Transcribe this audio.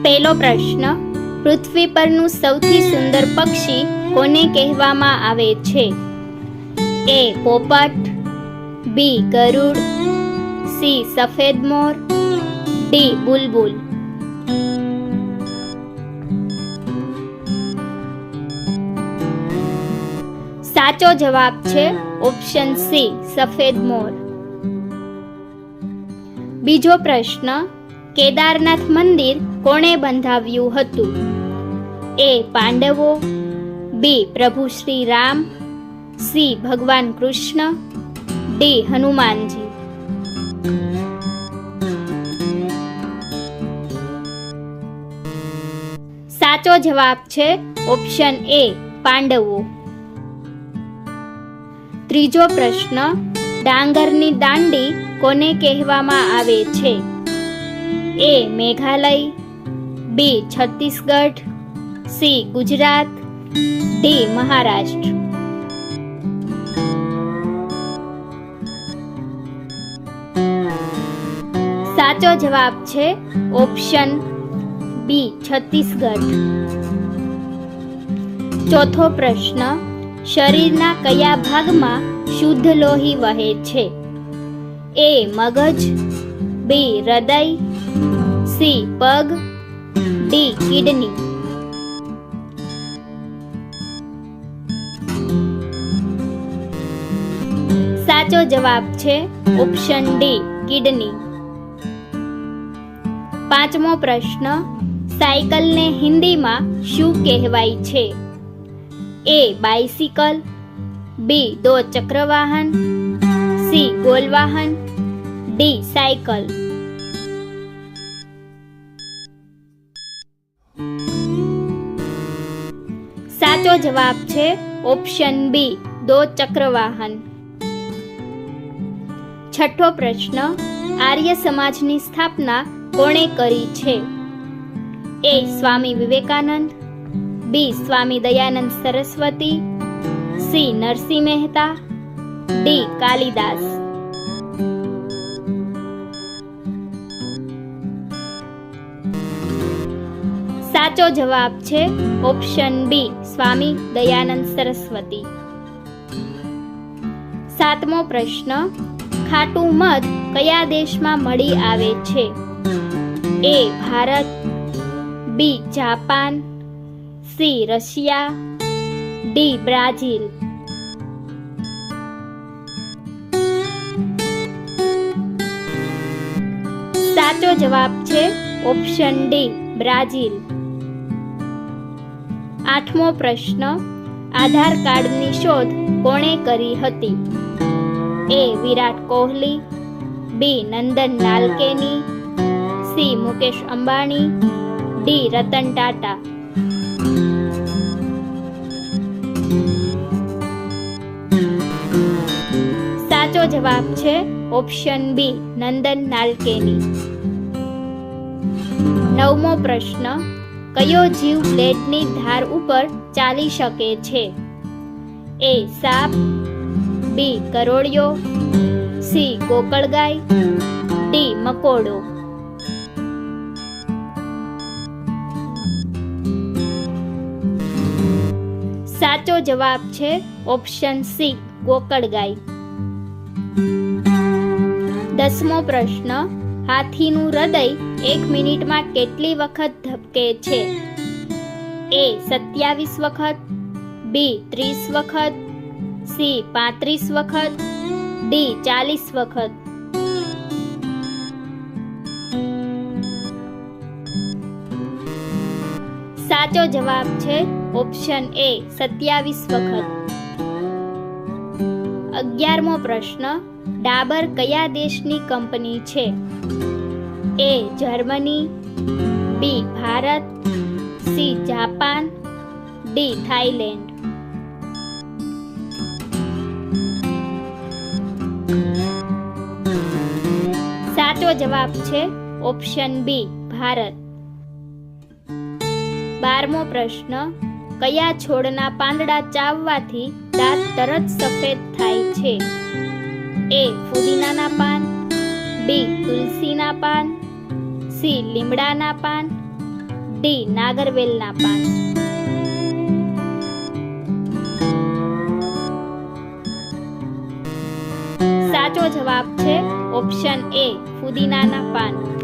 પહેલો પ્રશ્ન, પૃથ્વી પરનું સૌથી સુંદર પક્ષી કોને કહેવામાં આવે છે? એ પોપટ, બી ગરુડ, સી સફેદ મોર, ડી બુલબુલ. સાચો જવાબ છે ઓપ્શન સી સફેદ મોર. બીજો પ્રશ્ન, કેદારનાથ મંદિર કોણે બંધાવ્યું હતું? એ પાંડવો, બી પ્રભુ શ્રી રામ, સી ભગવાન કૃષ્ણ, ડી હનુમાનજી. સાચો જવાબ છે ઓપ્શન એ પાંડવો. ત્રીજો પ્રશ્ન, ડાંગરની દાંડી કોને કહેવામાં આવે છે? એ મેઘાલય, બી છત્તીસગઢ, સી ગુજરાત, ડી મહારાષ્ટ્ર. સાચો જવાબ છે ઓપ્શન બી છત્તીસગઢ. ચોથો પ્રશ્ન, શરીરના કયા ભાગમાં શુદ્ધ લોહી વહે છે? એ મગજ, બી હૃદય, સી પગ, ડી કિડની. સાચો જવાબ છે ઓપ્શન ડી કિડની. પાંચમો પ્રશ્ન, સાયકલને હિન્દીમાં શું કહેવાય છે? એ બાઇસિકલ, બી દો ચક્ર વાહન, સી ગોલ વાહન, ડી સાયકલ. સાચો જવાબ છે ઓપ્શન બી દો ચક્ર વાહન. છઠ્ઠો પ્રશ્ન, આર્ય સમાજની સ્થાપના કોણે કરી છે? A Swami Vivekananda, B Swami Dayanand Saraswati, C Narsinh Mehta, D Kalidas. સાચો જવાબ છે ઓપ્શન બી સ્વામી દયાનંદ સરસ્વતી. સાતમો પ્રશ્ન, ખાટું મધ કયા દેશમાં મળી આવે છે? A Bharat, B Japan, C Russia, D Brazil. સાચો જવાબ છે ઓપ્શન ડી બ્રાઝિલ. આઠમો પ્રશ્ન, આધાર કાર્ડની શોધ કોણે કરી હતી? એ વિરાટ કોહલી, બી નંદન નાલકેની, સી મુકેશ અંબાણી, ડી રતન ટાટા. સાચો જવાબ છે ઓપ્શન બી નંદન નાલકેની. નવમો પ્રશ્ન, કયો જીવ બ્લેડની ધાર ઉપર ચાલી શકે છે? એ સાપ, બી કરોળિયો, સી ગોકળગાય, ડી મકોડો. સાચો જવાબ છે ઓપ્શન સી ગોકળગાય. દસમો પ્રશ્ન, હાથીનું હૃદય 1 મિનિટમાં કેટલી વખત ધબકે છે? એ 27 વખત, બી 30 વખત, સી 35 વખત, ડી 40 વખત. સાચો જવાબ છે ઓપ્શન એ 27 વખત. 11મો પ્રશ્ન, ડાબર કયા દેશની કંપની છે? A Germany, B Bharat, C Japan, D Thailand. સાચો જવાબ છે ઓપ્શન બી ભારત. 12મો પ્રશ્ન, કયા છોડના પાંદડા ચાવવાથી દાંત તરત સફેદ થાય છે? એ ફુદીનાના પાન, બી તુલસીના પાન, સી લીમડાના પાન, ડી નાગરવેલના પાન. સાચો જવાબ છે ઓપ્શન એ ફુદીનાના પાન.